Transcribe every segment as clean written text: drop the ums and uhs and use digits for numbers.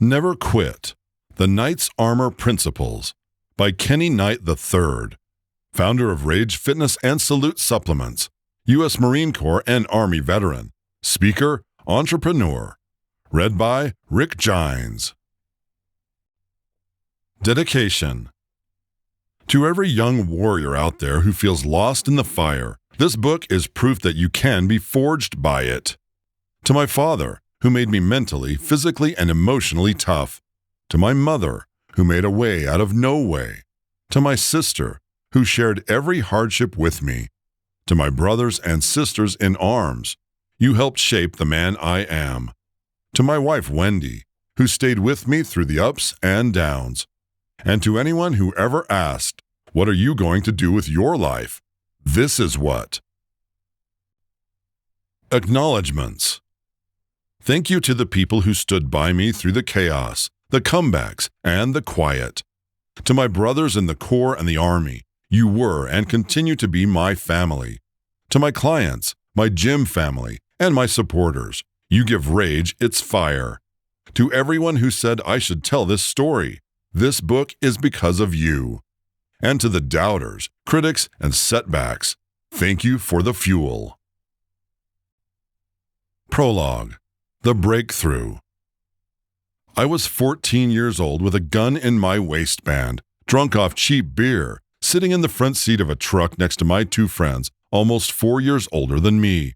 Never Quit: The Knight's Armor Principles by Kenny Knight III, founder of Rage Fitness and Salute Supplements, U.S. Marine Corps and Army veteran, speaker, entrepreneur. Read by Rick Gines. Dedication. To every young warrior out there who feels lost in the fire, this book is proof that you can be forged by it. To my father, who made me mentally, physically, and emotionally tough. To my mother, who made a way out of no way. To my sister, who shared every hardship with me. To my brothers and sisters in arms, you helped shape the man I am. To my wife, Wendy, who stayed with me through the ups and downs. And to anyone who ever asked, "What are you going to do with your life?" This is what. Acknowledgements. Thank you to the people who stood by me through the chaos, the comebacks, and the quiet. To my brothers in the Corps and the Army, you were and continue to be my family. To my clients, my gym family, and my supporters, you give Rage its fire. To everyone who said I should tell this story, this book is because of you. And to the doubters, critics, and setbacks, thank you for the fuel. Prologue. The Breakthrough. I was 14 years old with a gun in my waistband, drunk off cheap beer, sitting in the front seat of a truck next to my two friends, almost 4 years older than me.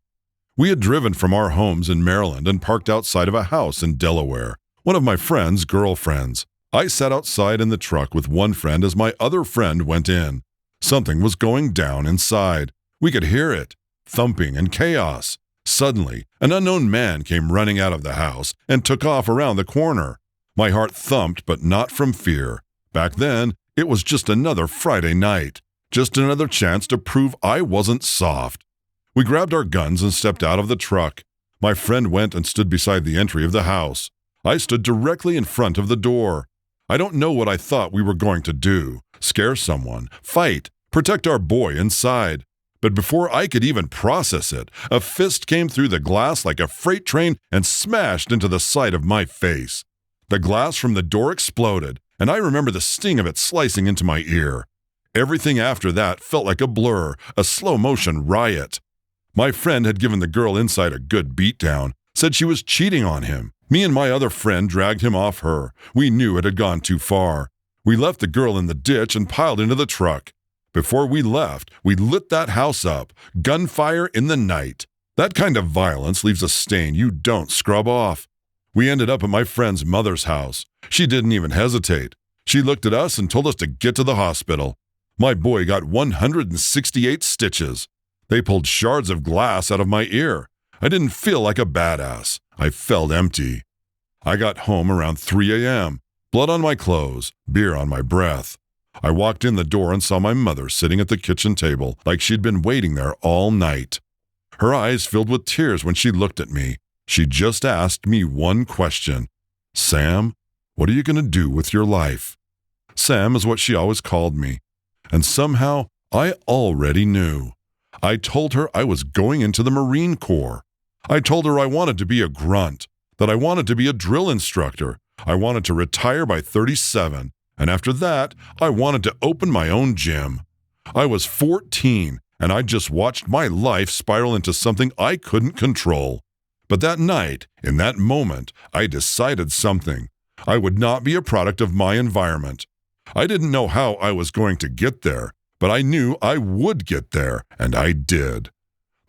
We had driven from our homes in Maryland and parked outside of a house in Delaware, one of my friend's girlfriends. I sat outside in the truck with one friend as my other friend went in. Something was going down inside. We could hear it, thumping and chaos. Suddenly, an unknown man came running out of the house and took off around the corner. My heart thumped, but not from fear. Back then, it was just another Friday night, just another chance to prove I wasn't soft. We grabbed our guns and stepped out of the truck. My friend went and stood beside the entry of the house. I stood directly in front of the door. I don't know what I thought we were going to do: scare someone, fight, protect our boy inside. But before I could even process it, a fist came through the glass like a freight train and smashed into the side of my face. The glass from the door exploded, and I remember the sting of it slicing into my ear. Everything after that felt like a blur, a slow-motion riot. My friend had given the girl inside a good beatdown, said she was cheating on him. Me and my other friend dragged him off her. We knew it had gone too far. We left the girl in the ditch and piled into the truck. Before we left, we lit that house up, gunfire in the night. That kind of violence leaves a stain you don't scrub off. We ended up at my friend's mother's house. She didn't even hesitate. She looked at us and told us to get to the hospital. My boy got 168 stitches. They pulled shards of glass out of my ear. I didn't feel like a badass. I felt empty. I got home around 3 a.m., blood on my clothes, beer on my breath. I walked in the door and saw my mother sitting at the kitchen table like she'd been waiting there all night. Her eyes filled with tears when she looked at me. She just asked me one question: "Sam, what are you going to do with your life?" Sam is what she always called me. And somehow, I already knew. I told her I was going into the Marine Corps. I told her I wanted to be a grunt, that I wanted to be a drill instructor. I wanted to retire by 37. And after that, I wanted to open my own gym. I was 14, and I just watched my life spiral into something I couldn't control. But that night, in that moment, I decided something. I would not be a product of my environment. I didn't know how I was going to get there, but I knew I would get there, and I did.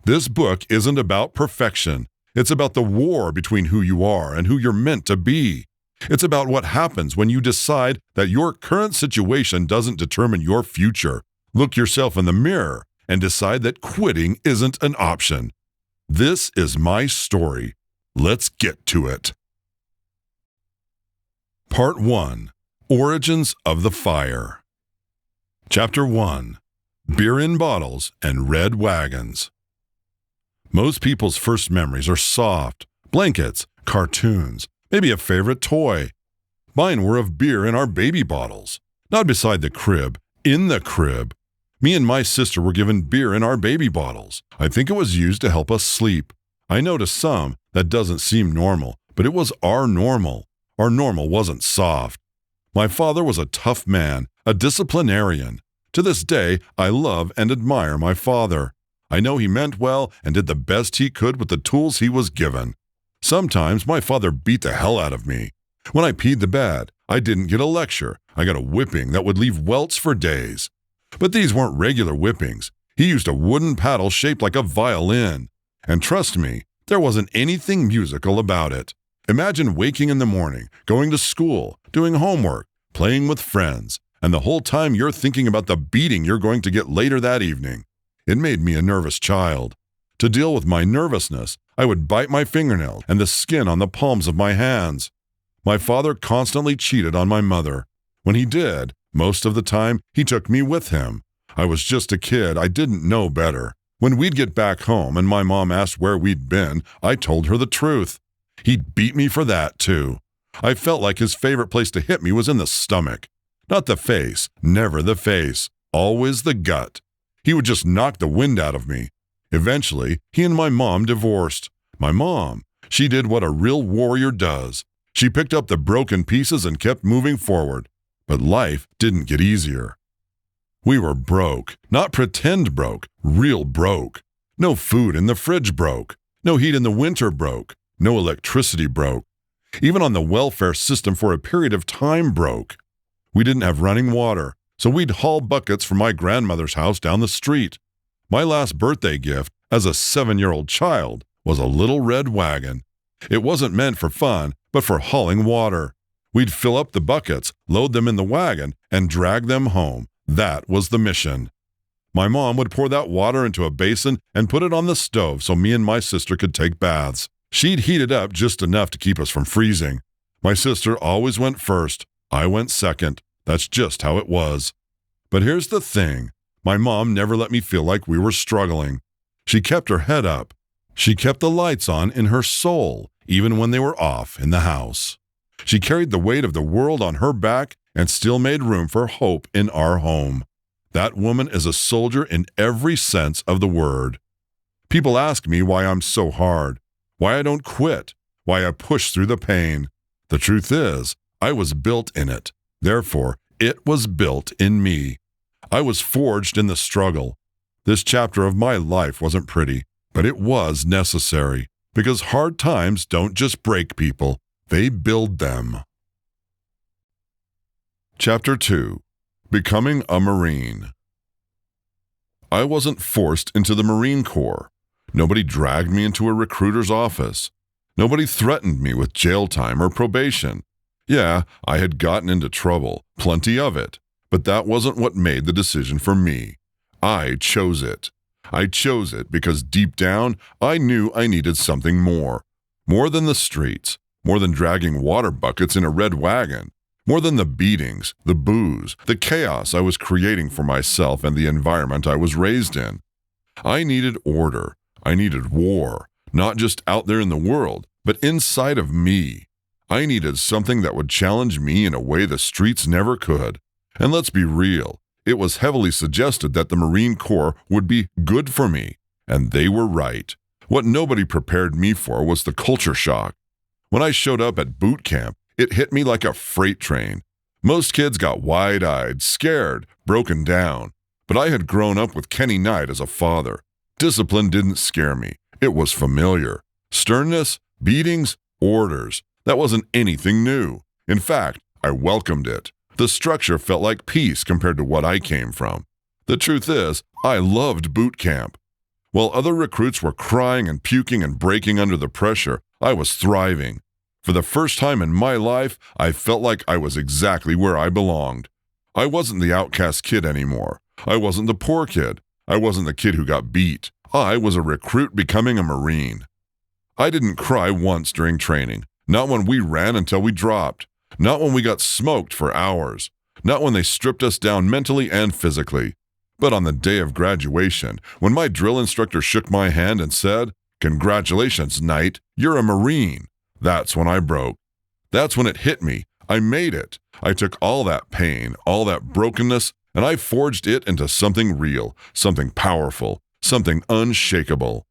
This book isn't about perfection. It's about the war between who you are and who you're meant to be. It's about what happens when you decide that your current situation doesn't determine your future. Look yourself in the mirror and decide that quitting isn't an option. This is my story. Let's get to it. Part 1. Origins of the Fire. Chapter 1. Beer in Bottles and Red Wagons. Most people's first memories are soft: blankets, cartoons, maybe a favorite toy. Mine were of beer in our baby bottles. Not beside the crib, in the crib. Me and my sister were given beer in our baby bottles. I think it was used to help us sleep. I know to some that doesn't seem normal, but it was our normal. Our normal wasn't soft. My father was a tough man, a disciplinarian. To this day, I love and admire my father. I know he meant well and did the best he could with the tools he was given. Sometimes my father beat the hell out of me. When I peed the bed, I didn't get a lecture. I got a whipping that would leave welts for days. But these weren't regular whippings. He used a wooden paddle shaped like a violin. And trust me, there wasn't anything musical about it. Imagine waking in the morning, going to school, doing homework, playing with friends, and the whole time you're thinking about the beating you're going to get later that evening. It made me a nervous child. To deal with my nervousness, I would bite my fingernails and the skin on the palms of my hands. My father constantly cheated on my mother. When he did, most of the time, he took me with him. I was just a kid. I didn't know better. When we'd get back home and my mom asked where we'd been, I told her the truth. He'd beat me for that, too. I felt like his favorite place to hit me was in the stomach. Not the face, never the face, always the gut. He would just knock the wind out of me. Eventually, he and my mom divorced. My mom, she did what a real warrior does. She picked up the broken pieces and kept moving forward. But life didn't get easier. We were broke, not pretend broke, real broke. No food in the fridge broke. No heat in the winter broke. No electricity broke. Even on the welfare system for a period of time broke. We didn't have running water, so we'd haul buckets from my grandmother's house down the street. My last birthday gift, as a 7-year-old child, was a little red wagon. It wasn't meant for fun, but for hauling water. We'd fill up the buckets, load them in the wagon, and drag them home. That was the mission. My mom would pour that water into a basin and put it on the stove so me and my sister could take baths. She'd heat it up just enough to keep us from freezing. My sister always went first. I went second. That's just how it was. But here's the thing. My mom never let me feel like we were struggling. She kept her head up. She kept the lights on in her soul, even when they were off in the house. She carried the weight of the world on her back and still made room for hope in our home. That woman is a soldier in every sense of the word. People ask me why I'm so hard, why I don't quit, why I push through the pain. The truth is, I was built in it. Therefore, it was built in me. I was forged in the struggle. This chapter of my life wasn't pretty, but it was necessary, because hard times don't just break people, they build them. Chapter 2. Becoming a Marine. I wasn't forced into the Marine Corps. Nobody dragged me into a recruiter's office. Nobody threatened me with jail time or probation. Yeah, I had gotten into trouble, plenty of it, but that wasn't what made the decision for me. I chose it. I chose it because deep down, I knew I needed something more. More than the streets, more than dragging water buckets in a red wagon, more than the beatings, the booze, the chaos I was creating for myself and the environment I was raised in. I needed order. I needed war, not just out there in the world, but inside of me. I needed something that would challenge me in a way the streets never could. And let's be real, it was heavily suggested that the Marine Corps would be good for me, and they were right. What nobody prepared me for was the culture shock. When I showed up at boot camp, it hit me like a freight train. Most kids got wide-eyed, scared, broken down. But I had grown up with Kenny Knight as a father. Discipline didn't scare me. It was familiar. Sternness, beatings, orders. That wasn't anything new. In fact, I welcomed it. The structure felt like peace compared to what I came from. The truth is, I loved boot camp. While other recruits were crying and puking and breaking under the pressure, I was thriving. For the first time in my life, I felt like I was exactly where I belonged. I wasn't the outcast kid anymore. I wasn't the poor kid. I wasn't the kid who got beat. I was a recruit becoming a Marine. I didn't cry once during training. Not when we ran until we dropped. Not when we got smoked for hours. Not when they stripped us down mentally and physically. But on the day of graduation, when my drill instructor shook my hand and said, "Congratulations, Knight, you're a Marine," that's when I broke. That's when it hit me. I made it. I took all that pain, all that brokenness, and I forged it into something real, something powerful, something unshakable.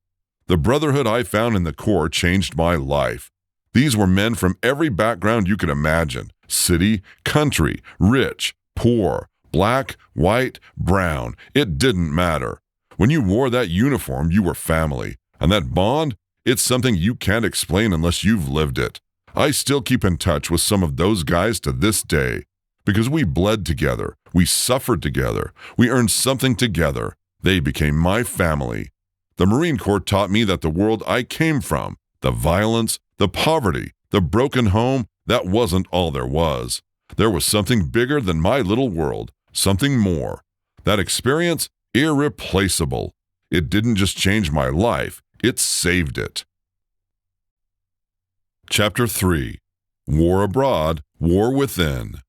The brotherhood I found in the Corps changed my life. These were men from every background you could imagine: city, country, rich, poor, black, white, brown. It didn't matter. When you wore that uniform, you were family. And that bond, it's something you can't explain unless you've lived it. I still keep in touch with some of those guys to this day because we bled together, we suffered together, we earned something together. They became my family. The Marine Corps taught me that the world I came from, the violence, the poverty, the broken home, that wasn't all there was. There was something bigger than my little world, something more. That experience, irreplaceable. It didn't just change my life, it saved it. Chapter 3. War Abroad, War Within.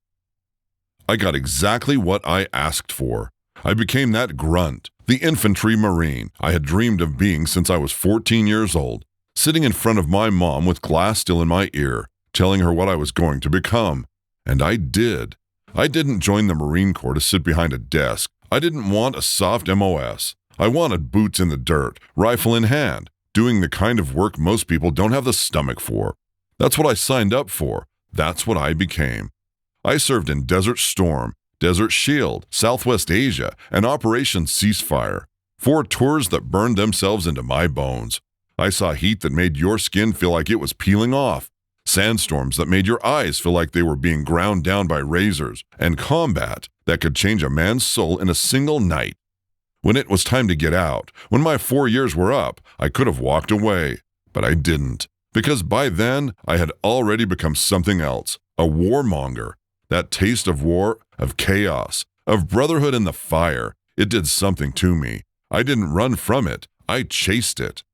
I got exactly what I asked for. I became that grunt, the infantry marine I had dreamed of being since I was 14 years old, sitting in front of my mom with glass still in my ear, telling her what I was going to become. And I did. I didn't join the Marine Corps to sit behind a desk. I didn't want a soft MOS. I wanted boots in the dirt, rifle in hand, doing the kind of work most people don't have the stomach for. That's what I signed up for. That's what I became. I served in Desert Storm, Desert Shield, Southwest Asia, and Operation Ceasefire. 4 tours that burned themselves into my bones. I saw heat that made your skin feel like it was peeling off, sandstorms that made your eyes feel like they were being ground down by razors, and combat that could change a man's soul in a single night. When it was time to get out, when my 4 years were up, I could have walked away, but I didn't. Because by then, I had already become something else, a warmonger. That taste of war, of chaos, of brotherhood in the fire, it did something to me. I didn't run from it, I chased it.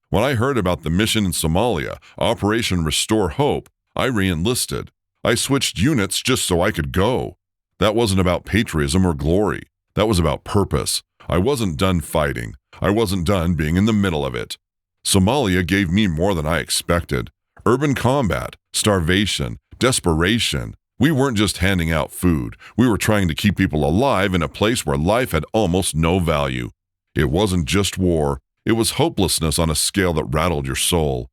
When I heard about the mission in Somalia, Operation Restore Hope, I re-enlisted. I switched units just so I could go. That wasn't about patriotism or glory. That was about purpose. I wasn't done fighting. I wasn't done being in the middle of it. Somalia gave me more than I expected. Urban combat, starvation, desperation. We weren't just handing out food. We were trying to keep people alive in a place where life had almost no value. It wasn't just war. It was hopelessness on a scale that rattled your soul.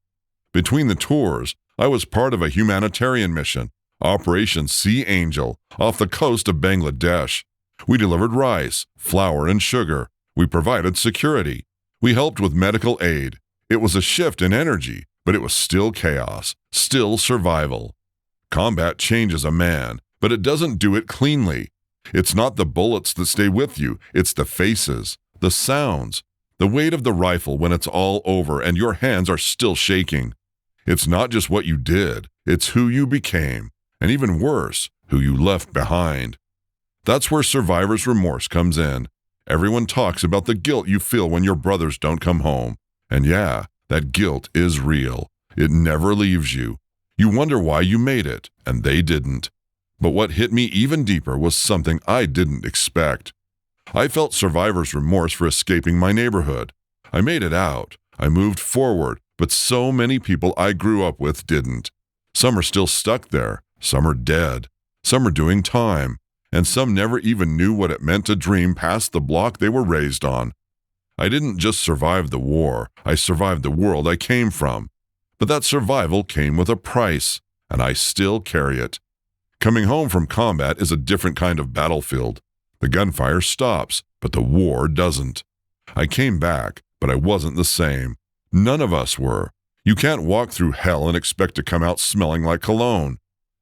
Between the tours, I was part of a humanitarian mission, Operation Sea Angel, off the coast of Bangladesh. We delivered rice, flour, and sugar. We provided security. We helped with medical aid. It was a shift in energy, but it was still chaos, still survival. Combat changes a man, but it doesn't do it cleanly. It's not the bullets that stay with you, it's the faces, the sounds, the weight of the rifle when it's all over and your hands are still shaking. It's not just what you did, it's who you became, and even worse, who you left behind. That's where survivor's remorse comes in. Everyone talks about the guilt you feel when your brothers don't come home. And yeah, that guilt is real. It never leaves you. You wonder why you made it, and they didn't. But what hit me even deeper was something I didn't expect. I felt survivor's remorse for escaping my neighborhood. I made it out. I moved forward, but so many people I grew up with didn't. Some are still stuck there. Some are dead. Some are doing time. And some never even knew what it meant to dream past the block they were raised on. I didn't just survive the war, I survived the world I came from. But that survival came with a price, and I still carry it. Coming home from combat is a different kind of battlefield. The gunfire stops, but the war doesn't. I came back, but I wasn't the same. None of us were. You can't walk through hell and expect to come out smelling like cologne.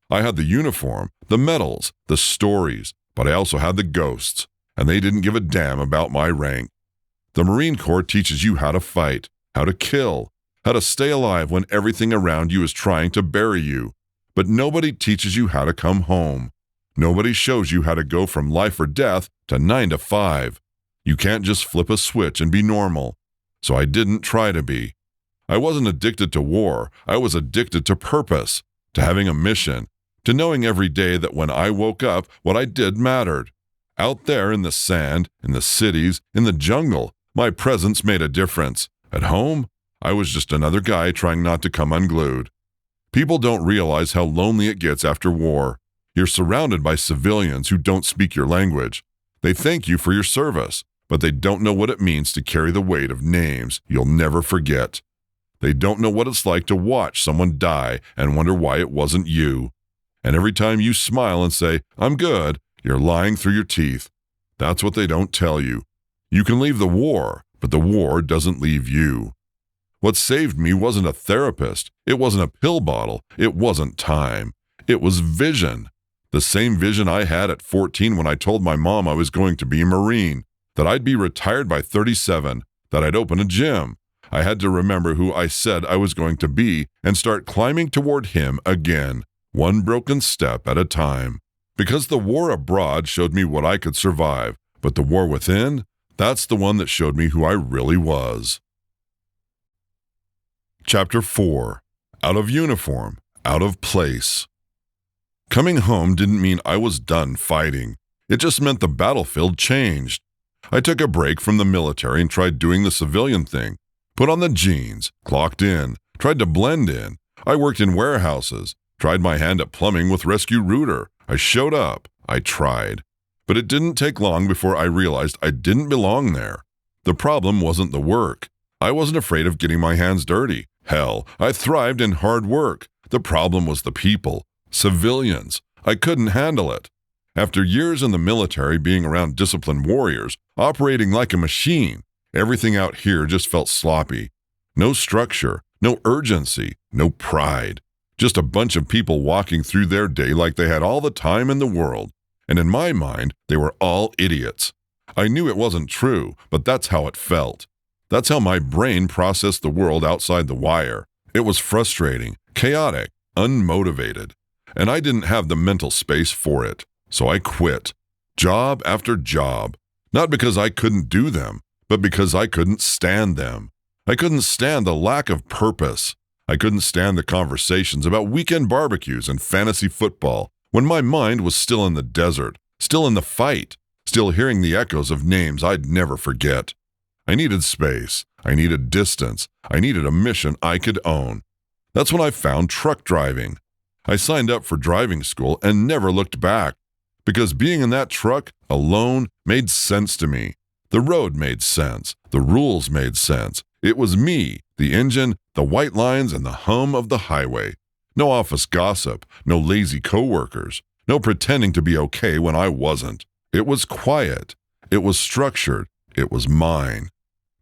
I had the uniform, the medals, the stories, but I also had the ghosts, and they didn't give a damn about my rank. The Marine Corps teaches you how to fight, how to kill, how to stay alive when everything around you is trying to bury you. But nobody teaches you how to come home. Nobody shows you how to go from life or death to 9 to 5. You can't just flip a switch and be normal. So I didn't try to be. I wasn't addicted to war. I was addicted to purpose, to having a mission, to knowing every day that when I woke up, what I did mattered. Out there in the sand, in the cities, in the jungle, my presence made a difference. At home, I was just another guy trying not to come unglued. People don't realize how lonely it gets after war. You're surrounded by civilians who don't speak your language. They thank you for your service, but they don't know what it means to carry the weight of names you'll never forget. They don't know what it's like to watch someone die and wonder why it wasn't you. And every time you smile and say, "I'm good," you're lying through your teeth. That's what they don't tell you. You can leave the war, but the war doesn't leave you. What saved me wasn't a therapist. It wasn't a pill bottle. It wasn't time. It was vision. The same vision I had at 14 when I told my mom I was going to be a Marine, that I'd be retired by 37, that I'd open a gym. I had to remember who I said I was going to be and start climbing toward him again, one broken step at a time. Because the war abroad showed me what I could survive, but the war within, that's the one that showed me who I really was. Chapter 4. Out of uniform, out of place. Coming home didn't mean I was done fighting. It just meant the battlefield changed. I took a break from the military and tried doing the civilian thing. Put on the jeans, clocked in, tried to blend in. I worked in warehouses, tried my hand at plumbing with Rescue Rooter. I showed up. I tried. But it didn't take long before I realized I didn't belong there. The problem wasn't the work. I wasn't afraid of getting my hands dirty. Hell, I thrived in hard work. The problem was the people. Civilians. I couldn't handle it. After years in the military being around disciplined warriors, operating like a machine, everything out here just felt sloppy. No structure, no urgency, no pride. Just a bunch of people walking through their day like they had all the time in the world. And in my mind, they were all idiots. I knew it wasn't true, but that's how it felt. That's how my brain processed the world outside the wire. It was frustrating, chaotic, unmotivated. And I didn't have the mental space for it. So I quit. Job after job. Not because I couldn't do them, but because I couldn't stand them. I couldn't stand the lack of purpose. I couldn't stand the conversations about weekend barbecues and fantasy football when my mind was still in the desert, still in the fight, still hearing the echoes of names I'd never forget. I needed space. I needed distance. I needed a mission I could own. That's when I found truck driving. I signed up for driving school and never looked back, because being in that truck alone made sense to me. The road made sense. The rules made sense. It was me, the engine, the white lines, and the hum of the highway. No office gossip, no lazy coworkers, no pretending to be okay when I wasn't. It was quiet. It was structured. It was mine.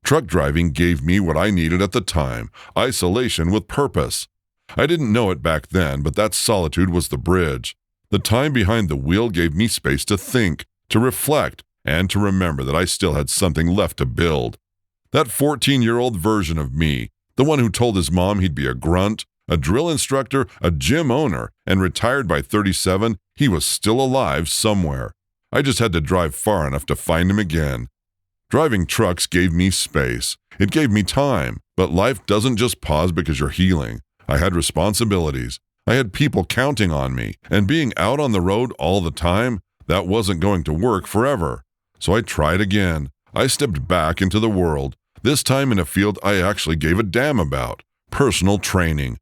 Truck driving gave me what I needed at the time, isolation with purpose. I didn't know it back then, but that solitude was the bridge. The time behind the wheel gave me space to think, to reflect, and to remember that I still had something left to build. That 14-year-old version of me, the one who told his mom he'd be a grunt, a drill instructor, a gym owner, and retired by 37, he was still alive somewhere. I just had to drive far enough to find him again. Driving trucks gave me space. It gave me time, but life doesn't just pause because you're healing. I had responsibilities. I had people counting on me, and being out on the road all the time, that wasn't going to work forever. So I tried again. I stepped back into the world, this time in a field I actually gave a damn about, personal training.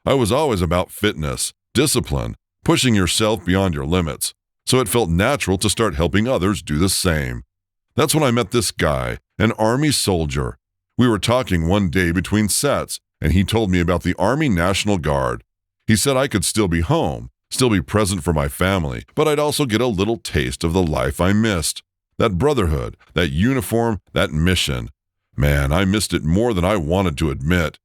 I was always about fitness, discipline, pushing yourself beyond your limits, so it felt natural to start helping others do the same. That's when I met this guy, an Army soldier. We were talking one day between sets, and he told me about the Army National Guard. He said I could still be home, still be present for my family, but I'd also get a little taste of the life I missed. That brotherhood, that uniform, that mission. Man, I missed it more than I wanted to admit.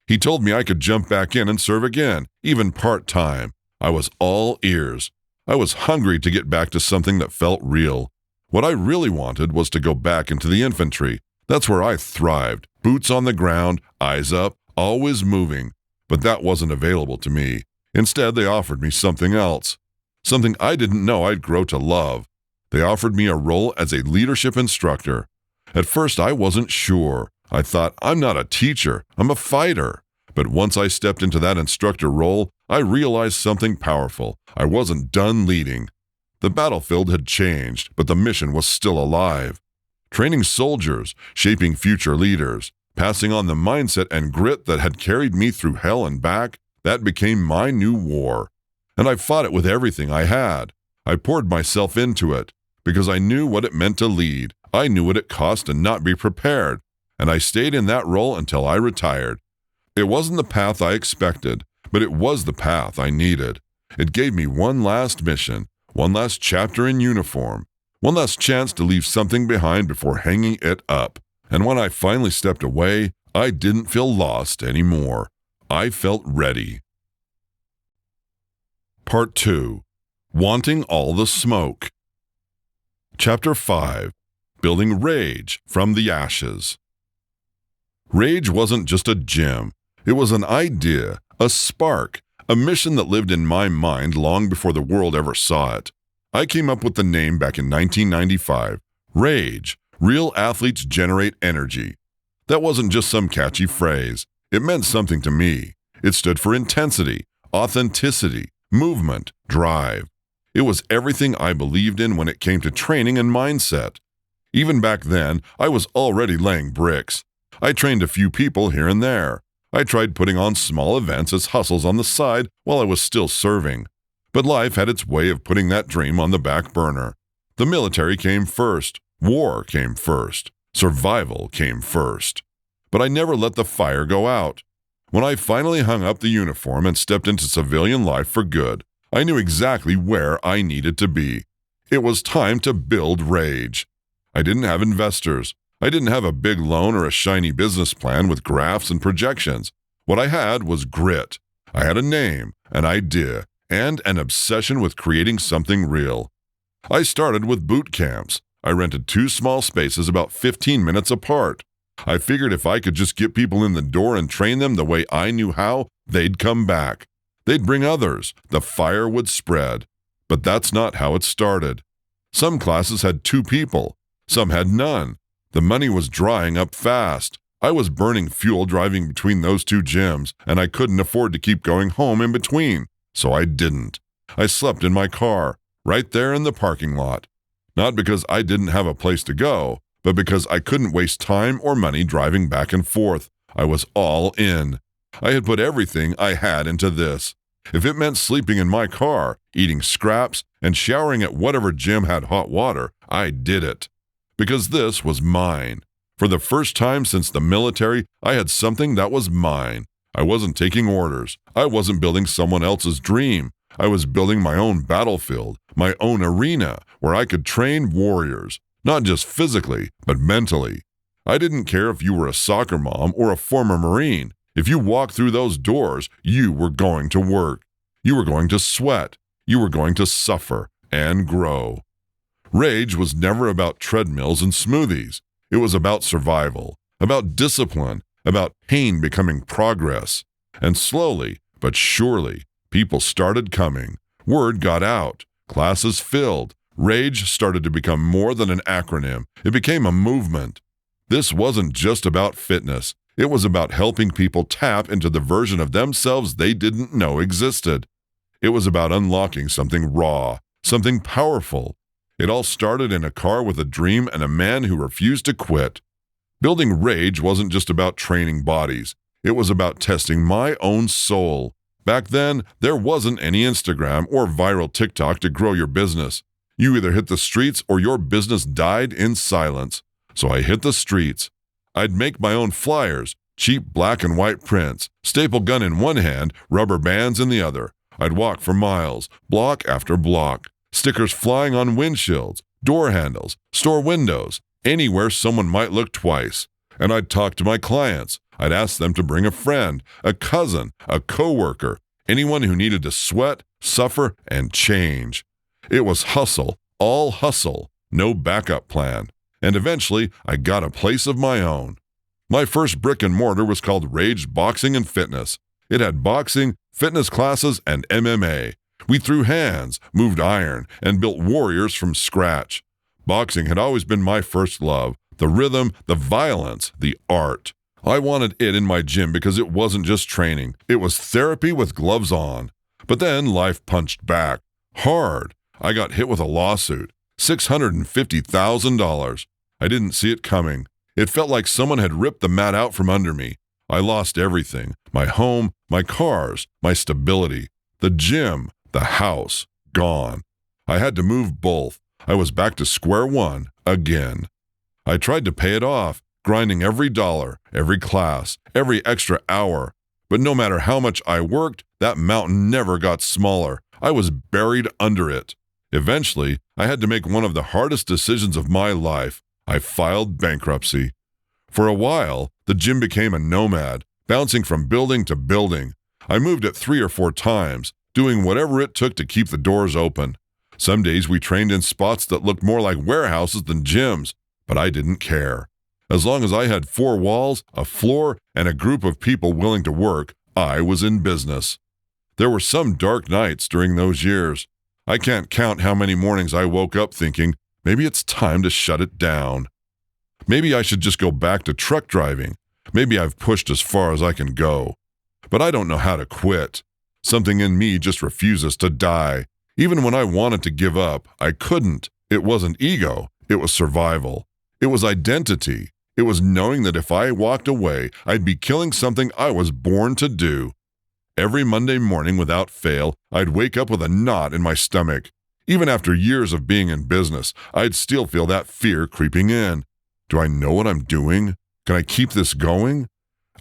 He told me I could jump back in and serve again, even part-time. I was all ears. I was hungry to get back to something that felt real. What I really wanted was to go back into the infantry. That's where I thrived. Boots on the ground, eyes up, always moving. But that wasn't available to me. Instead, they offered me something else. Something I didn't know I'd grow to love. They offered me a role as a leadership instructor. At first, I wasn't sure. I thought, I'm not a teacher, I'm a fighter. But once I stepped into that instructor role, I realized something powerful. I wasn't done leading. The battlefield had changed, but the mission was still alive. Training soldiers, shaping future leaders, passing on the mindset and grit that had carried me through hell and back, that became my new war. And I fought it with everything I had. I poured myself into it, because I knew what it meant to lead. I knew what it cost to not be prepared. And I stayed in that role until I retired. It wasn't the path I expected, but it was the path I needed. It gave me one last mission, one last chapter in uniform, one last chance to leave something behind before hanging it up. And when I finally stepped away, I didn't feel lost anymore. I felt ready. Part 2. Wanting all the smoke. Chapter 5. Building rage from the ashes. Rage wasn't just a gym. It was an idea, a spark, a mission that lived in my mind long before the world ever saw it. I came up with the name back in 1995. Rage. Real athletes generate energy. That wasn't just some catchy phrase. It meant something to me. It stood for intensity, authenticity, movement, drive. It was everything I believed in when it came to training and mindset. Even back then, I was already laying bricks. I trained a few people here and there. I tried putting on small events as hustles on the side while I was still serving. But life had its way of putting that dream on the back burner. The military came first. War came first. Survival came first. But I never let the fire go out. When I finally hung up the uniform and stepped into civilian life for good, I knew exactly where I needed to be. It was time to build rage. I didn't have investors. I didn't have a big loan or a shiny business plan with graphs and projections. What I had was grit. I had a name, an idea, and an obsession with creating something real. I started with boot camps. I rented 2 small spaces about 15 minutes apart. I figured if I could just get people in the door and train them the way I knew how, they'd come back. They'd bring others. The fire would spread. But that's not how it started. Some classes had 2 people. Some had none. The money was drying up fast. I was burning fuel driving between those 2 gyms, and I couldn't afford to keep going home in between, so I didn't. I slept in my car, right there in the parking lot. Not because I didn't have a place to go, but because I couldn't waste time or money driving back and forth. I was all in. I had put everything I had into this. If it meant sleeping in my car, eating scraps, and showering at whatever gym had hot water, I did it. Because this was mine. For the first time since the military, I had something that was mine. I wasn't taking orders. I wasn't building someone else's dream. I was building my own battlefield, my own arena, where I could train warriors, not just physically, but mentally. I didn't care if you were a soccer mom or a former Marine. If you walked through those doors, you were going to work. You were going to sweat. You were going to suffer and grow. Rage was never about treadmills and smoothies. It was about survival, about discipline, about pain becoming progress. And slowly, but surely, people started coming. Word got out. Classes filled. Rage started to become more than an acronym. It became a movement. This wasn't just about fitness. It was about helping people tap into the version of themselves they didn't know existed. It was about unlocking something raw, something powerful. It all started in a car with a dream and a man who refused to quit. Building rage wasn't just about training bodies. It was about testing my own soul. Back then, there wasn't any Instagram or viral TikTok to grow your business. You either hit the streets or your business died in silence. So I hit the streets. I'd make my own flyers, cheap black and white prints, staple gun in one hand, rubber bands in the other. I'd walk for miles, block after block. Stickers flying on windshields, door handles, store windows, anywhere someone might look twice. And I'd talk to my clients. I'd ask them to bring a friend, a cousin, a coworker, anyone who needed to sweat, suffer, and change. It was hustle, all hustle, no backup plan. And eventually, I got a place of my own. My first brick and mortar was called Rage Boxing and Fitness. It had boxing, fitness classes, and MMA. We threw hands, moved iron, and built warriors from scratch. Boxing had always been my first love, the rhythm, the violence, the art. I wanted it in my gym because it wasn't just training. It was therapy with gloves on. But then life punched back. Hard. I got hit with a lawsuit. $650,000. I didn't see it coming. It felt like someone had ripped the mat out from under me. I lost everything. My home, my cars, my stability. The gym, the house, gone. I had to move both. I was back to square one again. I tried to pay it off, grinding every dollar, every class, every extra hour. But no matter how much I worked, that mountain never got smaller. I was buried under it. Eventually, I had to make one of the hardest decisions of my life. I filed bankruptcy. For a while, the gym became a nomad, bouncing from building to building. I moved it 3 or 4 times, doing whatever it took to keep the doors open. Some days we trained in spots that looked more like warehouses than gyms, but I didn't care. As long as I had 4 walls, a floor, and a group of people willing to work, I was in business. There were some dark nights during those years. I can't count how many mornings I woke up thinking, maybe it's time to shut it down. Maybe I should just go back to truck driving. Maybe I've pushed as far as I can go. But I don't know how to quit. Something in me just refuses to die. Even when I wanted to give up, I couldn't. It wasn't ego. It was survival. It was identity. It was knowing that if I walked away, I'd be killing something I was born to do. Every Monday morning without fail, I'd wake up with a knot in my stomach. Even after years of being in business, I'd still feel that fear creeping in. Do I know what I'm doing? Can I keep this going?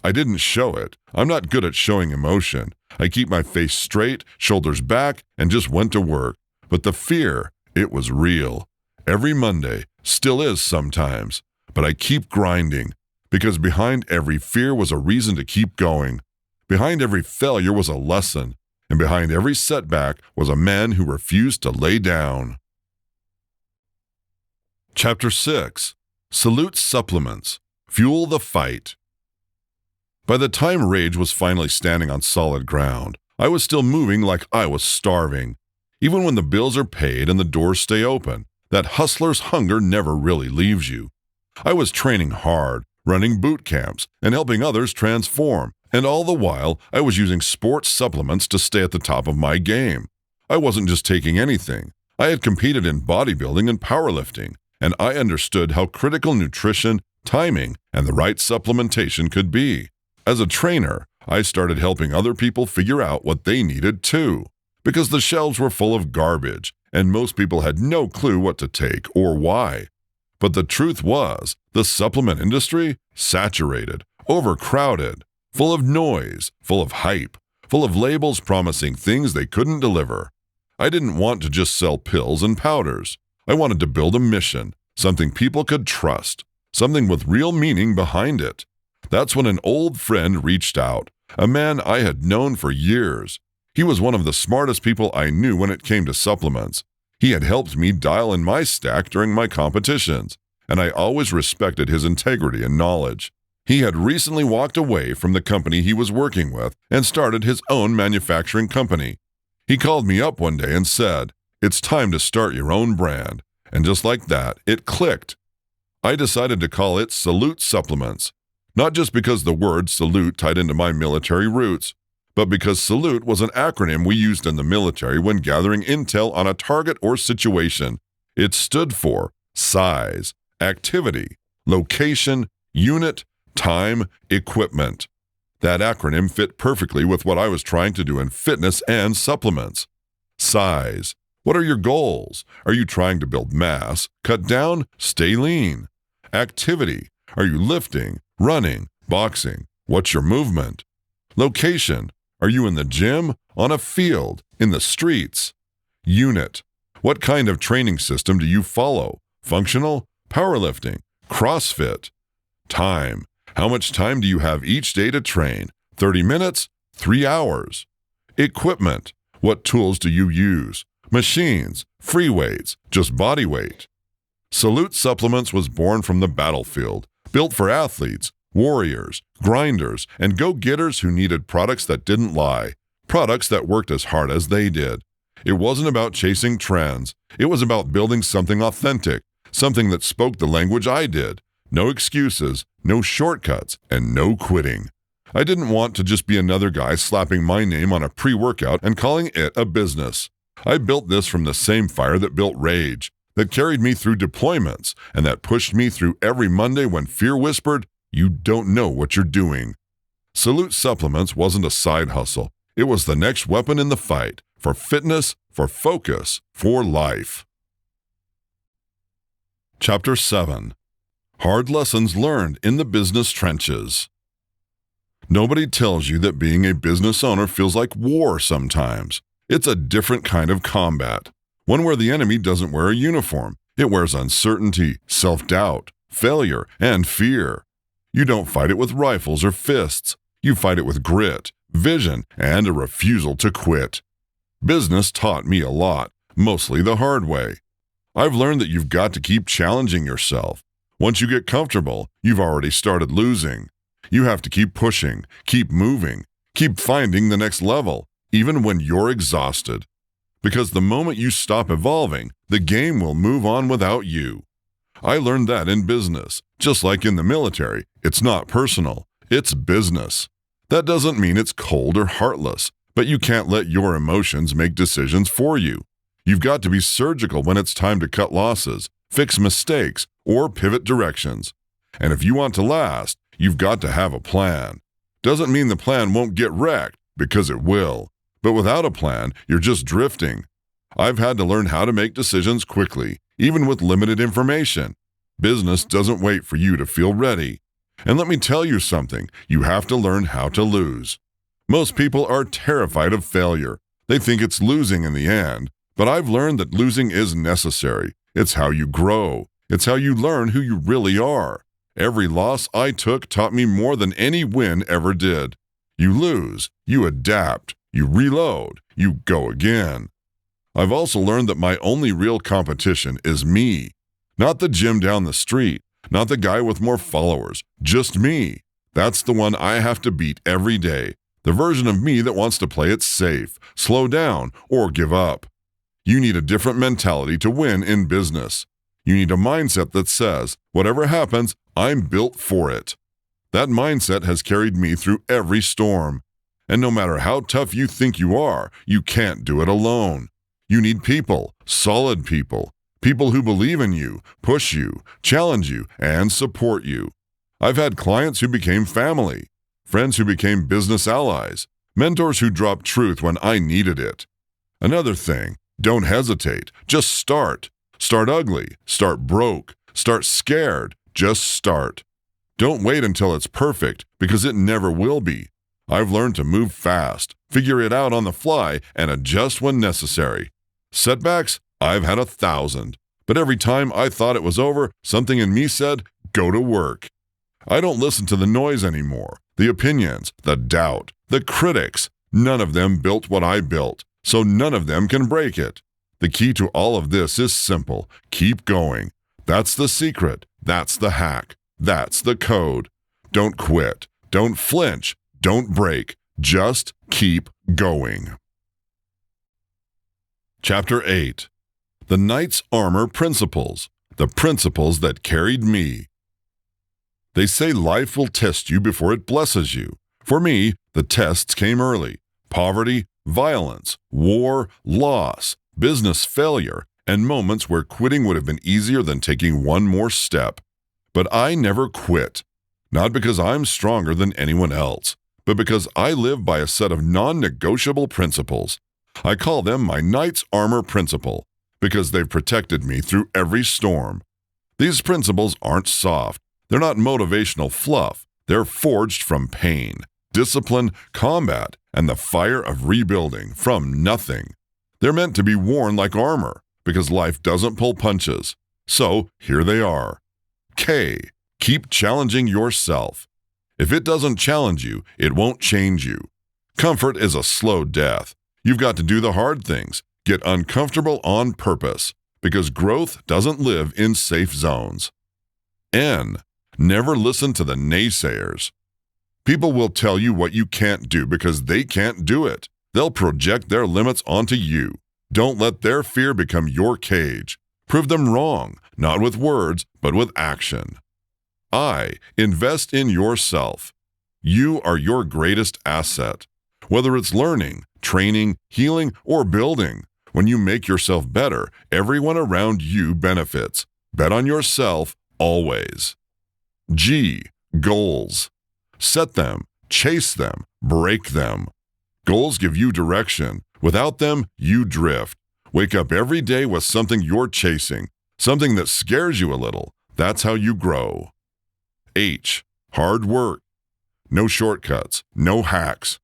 I didn't show it. I'm not good at showing emotion. I keep my face straight, shoulders back, and just went to work. But the fear, it was real. Every Monday, still is sometimes. But I keep grinding, because behind every fear was a reason to keep going. Behind every failure was a lesson, and behind every setback was a man who refused to lay down. Chapter 6. Salute Supplements. Fuel the Fight. By the time Rage was finally standing on solid ground, I was still moving like I was starving. Even when the bills are paid and the doors stay open, that hustler's hunger never really leaves you. I was training hard, running boot camps, and helping others transform, and all the while, I was using sports supplements to stay at the top of my game. I wasn't just taking anything. I had competed in bodybuilding and powerlifting, and I understood how critical nutrition, timing, and the right supplementation could be. As a trainer, I started helping other people figure out what they needed too, because the shelves were full of garbage, and most people had no clue what to take or why. But the truth was, the supplement industry, saturated, overcrowded, full of noise, full of hype, full of labels promising things they couldn't deliver. I didn't want to just sell pills and powders. I wanted to build a mission, something people could trust, something with real meaning behind it. That's when an old friend reached out, a man I had known for years. He was one of the smartest people I knew when it came to supplements. He had helped me dial in my stack during my competitions, and I always respected his integrity and knowledge. He had recently walked away from the company he was working with and started his own manufacturing company. He called me up one day and said, "It's time to start your own brand." And just like that, it clicked. I decided to call it Salute Supplements, not just because the word salute tied into my military roots, but because salute was an acronym we used in the military when gathering intel on a target or situation. It stood for size, activity, location, unit, time, equipment. That acronym fit perfectly with what I was trying to do in fitness and supplements. Size. What are your goals? Are you trying to build mass, cut down, stay lean? Activity. Are you lifting, running, boxing? What's your movement? Location. Are you in the gym, on a field, in the streets? Unit. What kind of training system do you follow? Functional, powerlifting, CrossFit? Time. How much time do you have each day to train? 30 minutes? 3 hours? Equipment. What tools do you use? Machines, free weights, just body weight? Salute Supplements was born from the battlefield, built for athletes, warriors, grinders, and go-getters who needed products that didn't lie, products that worked as hard as they did. It wasn't about chasing trends. It was about building something authentic, something that spoke the language I did. No excuses, no shortcuts, and no quitting. I didn't want to just be another guy slapping my name on a pre-workout and calling it a business. I built this from the same fire that built Rage, that carried me through deployments, and that pushed me through every Monday when fear whispered, "You don't know what you're doing." Salute Supplements wasn't a side hustle. It was the next weapon in the fight, for fitness, for focus, for life. Chapter 7. Hard Lessons Learned in the Business Trenches. Nobody tells you that being a business owner feels like war sometimes. It's a different kind of combat, one where the enemy doesn't wear a uniform. It wears uncertainty, self-doubt, failure, and fear. You don't fight it with rifles or fists. You fight it with grit, vision, and a refusal to quit. Business taught me a lot, mostly the hard way. I've learned that you've got to keep challenging yourself. Once you get comfortable, you've already started losing. You have to keep pushing, keep moving, keep finding the next level, even when you're exhausted. Because the moment you stop evolving, the game will move on without you. I learned that in business. Just like in the military, it's not personal, it's business. That doesn't mean it's cold or heartless, but you can't let your emotions make decisions for you. You've got to be surgical when it's time to cut losses, fix mistakes, or pivot directions. And if you want to last, you've got to have a plan. Doesn't mean the plan won't get wrecked, because it will. But without a plan, you're just drifting. I've had to learn how to make decisions quickly, even with limited information. Business doesn't wait for you to feel ready. And let me tell you something, you have to learn how to lose. Most people are terrified of failure. They think it's losing in the end. But I've learned that losing is necessary. It's how you grow. It's how you learn who you really are. Every loss I took taught me more than any win ever did. You lose, you adapt, you reload, you go again. I've also learned that my only real competition is me. Not the gym down the street, not the guy with more followers, just me. That's the one I have to beat every day. The version of me that wants to play it safe, slow down, or give up. You need a different mentality to win in business. You need a mindset that says, whatever happens, I'm built for it. That mindset has carried me through every storm. And no matter how tough you think you are, you can't do it alone. You need people, solid people, people who believe in you, push you, challenge you, and support you. I've had clients who became family, friends who became business allies, mentors who dropped truth when I needed it. Another thing, don't hesitate, just start. Start ugly, start broke, start scared, just start. Don't wait until it's perfect, because it never will be. I've learned to move fast, figure it out on the fly, and adjust when necessary. Setbacks? I've had 1,000. But every time I thought it was over, something in me said, go to work. I don't listen to the noise anymore, the opinions, the doubt, the critics. None of them built what I built, so none of them can break it. The key to all of this is simple. Keep going. That's the secret. That's the hack. That's the code. Don't quit. Don't flinch. Don't break. Just keep going. Chapter 8. The Knight's Armor Principles. The principles that carried me. They say life will test you before it blesses you. For me, the tests came early. Poverty, violence, war, loss, business failure, and moments where quitting would have been easier than taking one more step. But I never quit. Not because I'm stronger than anyone else, but because I live by a set of non-negotiable principles. I call them my Knight's Armor Principle, because they've protected me through every storm. These principles aren't soft. They're not motivational fluff. They're forged from pain, discipline, combat, and the fire of rebuilding from nothing. They're meant to be worn like armor, because life doesn't pull punches. So here they are. K. Keep challenging yourself. If it doesn't challenge you, it won't change you. Comfort is a slow death. You've got to do the hard things. Get uncomfortable on purpose, because growth doesn't live in safe zones. N. Never listen to the naysayers. People will tell you what you can't do because they can't do it. They'll project their limits onto you. Don't let their fear become your cage. Prove them wrong, not with words, but with action. I. Invest in yourself. You are your greatest asset. Whether it's learning, training, healing, or building, when you make yourself better, everyone around you benefits. Bet on yourself always. G. Goals. Set them, chase them, break them. Goals give you direction. Without them, you drift. Wake up every day with something you're chasing, something that scares you a little. That's how you grow. H. Hard work. no shortcuts, no hacks.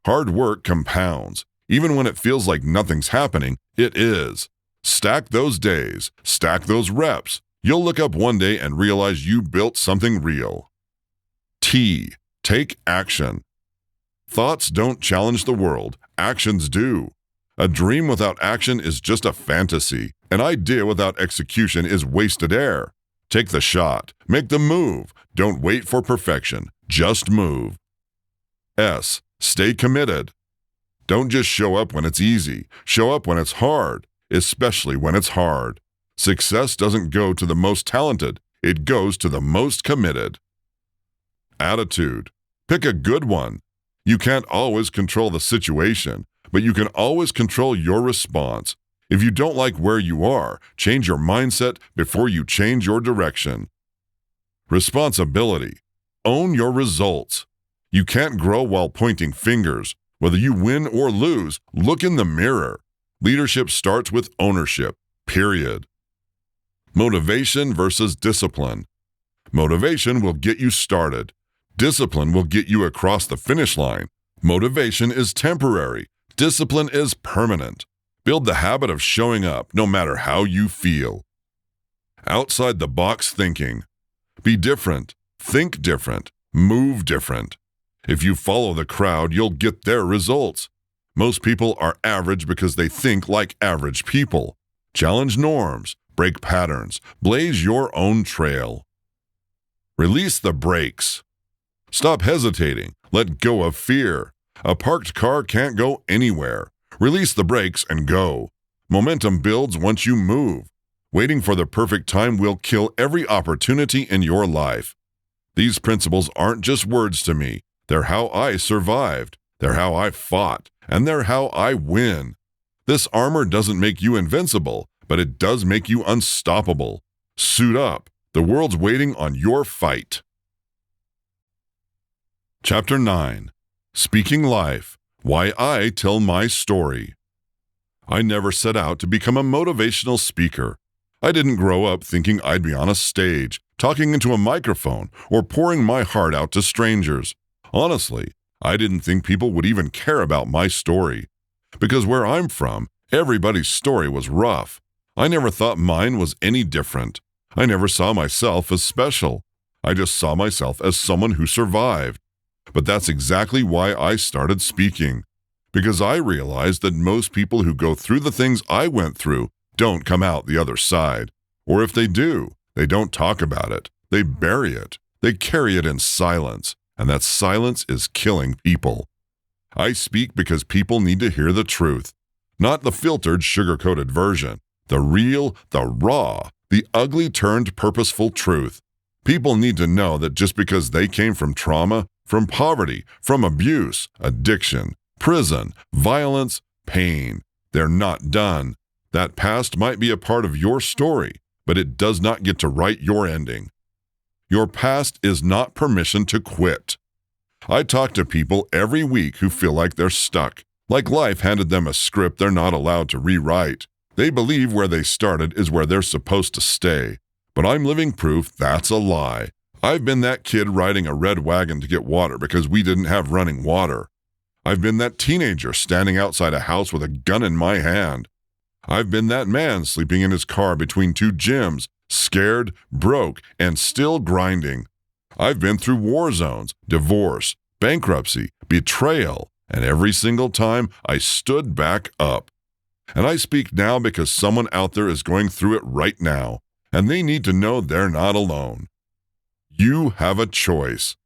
Hard work compounds. Even when it feels like nothing's happening, it is. Stack those days, stack those reps. You'll look up one day and realize you built something real. T. Take action. Thoughts don't challenge the world, actions do. A dream without action is just a fantasy. An idea without execution is wasted air. Take the shot, make the move. Don't wait for perfection, just move. S. Stay committed. Don't just show up when it's easy, show up when it's hard, especially when it's hard. Success doesn't go to the most talented, it goes to the most committed. Attitude. Pick a good one. You can't always control the situation, but you can always control your response. If you don't like where you are, change your mindset before you change your direction. Responsibility. Own your results. You can't grow while pointing fingers. Whether you win or lose, look in the mirror. Leadership starts with ownership, period. Motivation versus discipline. Motivation will get you started. Discipline will get you across the finish line. Motivation is temporary. Discipline is permanent. Build the habit of showing up no matter how you feel. Outside the box thinking. Be different. Think different. Move different. If you follow the crowd, you'll get their results. Most people are average because they think like average people. Challenge norms, break patterns, blaze your own trail. Release the brakes. Stop hesitating. Let go of fear. A parked car can't go anywhere. Release the brakes and go. Momentum builds once you move. Waiting for the perfect time will kill every opportunity in your life. These principles aren't just words to me. They're how I survived. They're how I fought. And they're how I win. This armor doesn't make you invincible, but it does make you unstoppable. Suit up. The world's waiting on your fight. Chapter 9. Speaking Life. Why I Tell My Story. I never set out to become a motivational speaker. I didn't grow up thinking I'd be on a stage, talking into a microphone, or pouring my heart out to strangers. Honestly, I didn't think people would even care about my story. Because where I'm from, everybody's story was rough. I never thought mine was any different. I never saw myself as special. I just saw myself as someone who survived. But that's exactly why I started speaking. Because I realized that most people who go through the things I went through don't come out the other side. Or if they do, they don't talk about it. They bury it. They carry it in silence. And that silence is killing people. I speak because people need to hear the truth. Not the filtered, sugar-coated version. The real, the raw, the ugly turned purposeful truth. People need to know that just because they came from trauma, from poverty, from abuse, addiction, prison, violence, pain, they're not done. That past might be a part of your story, but it does not get to write your ending. Your past is not permission to quit. I talk to people every week who feel like they're stuck, like life handed them a script they're not allowed to rewrite. They believe where they started is where they're supposed to stay. But I'm living proof that's a lie. I've been that kid riding a red wagon to get water because we didn't have running water. I've been that teenager standing outside a house with a gun in my hand. I've been that man sleeping in his car between two gyms, scared, broke, and still grinding. I've been through war zones, divorce, bankruptcy, betrayal, and every single time I stood back up. And I speak now because someone out there is going through it right now, and they need to know they're not alone. You have a choice.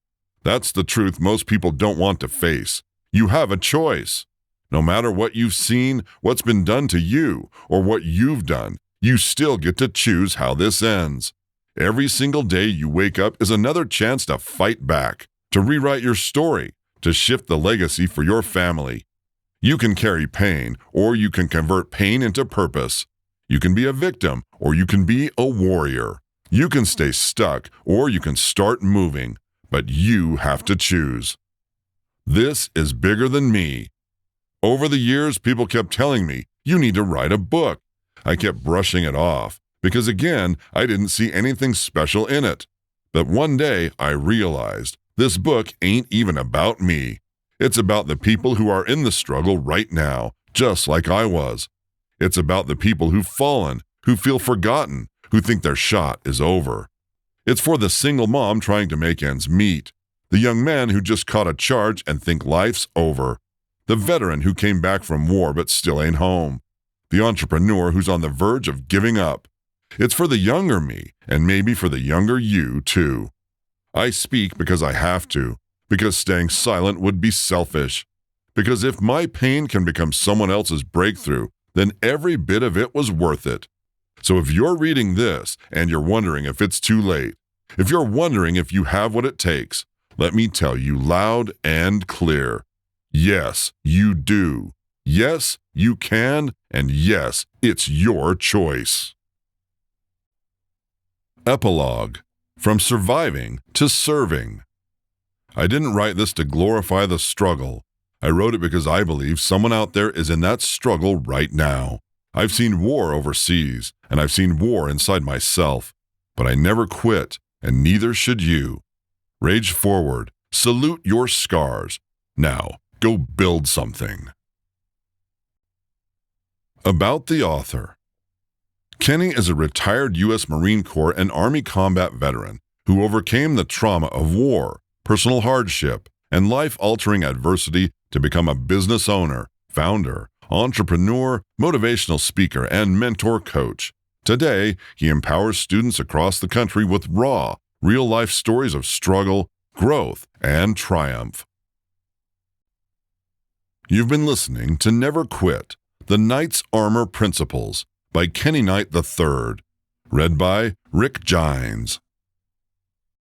That's the truth most people don't want to face. You have a choice. No matter what you've seen, what's been done to you, or what you've done, you still get to choose how this ends. Every single day you wake up is another chance to fight back, to rewrite your story, to shift the legacy for your family. You can carry pain, or you can convert pain into purpose. You can be a victim, or you can be a warrior. You can stay stuck, or you can start moving, but you have to choose. This is bigger than me. Over the years, people kept telling me, you need to write a book. I kept brushing it off, because again, I didn't see anything special in it. But one day, I realized This book ain't even about me. It's about the people who are in the struggle right now, just like I was. It's about the people who've fallen, who feel forgotten, who think their shot is over. It's for the single mom trying to make ends meet, the young man who just caught a charge and think life's over, the veteran who came back from war but still ain't home, the entrepreneur who's on the verge of giving up. It's for the younger me, and maybe for the younger you, too. I speak because I have to, because staying silent would be selfish. Because if my pain can become someone else's breakthrough, then every bit of it was worth it. So if you're reading this and you're wondering if it's too late, if you're wondering if you have what it takes, let me tell you loud and clear. Yes, you do. Yes, you can, and yes, it's your choice. Epilogue. From surviving to serving. I didn't write this to glorify the struggle. I wrote it because I believe someone out there is in that struggle right now. I've seen war overseas, and I've seen war inside myself, but I never quit, and neither should you. Rage forward. Salute your scars. Now, go build something. About the author. Kenny is a retired U.S. Marine Corps and Army combat veteran who overcame the trauma of war, personal hardship, and life-altering adversity to become a business owner, founder, entrepreneur, motivational speaker, and mentor coach. Today, he empowers students across the country with raw, real-life stories of struggle, growth, and triumph. You've been listening to Never Quit, The Knight's Armor Principles by Kenny Knight III. Read by Rick Gines.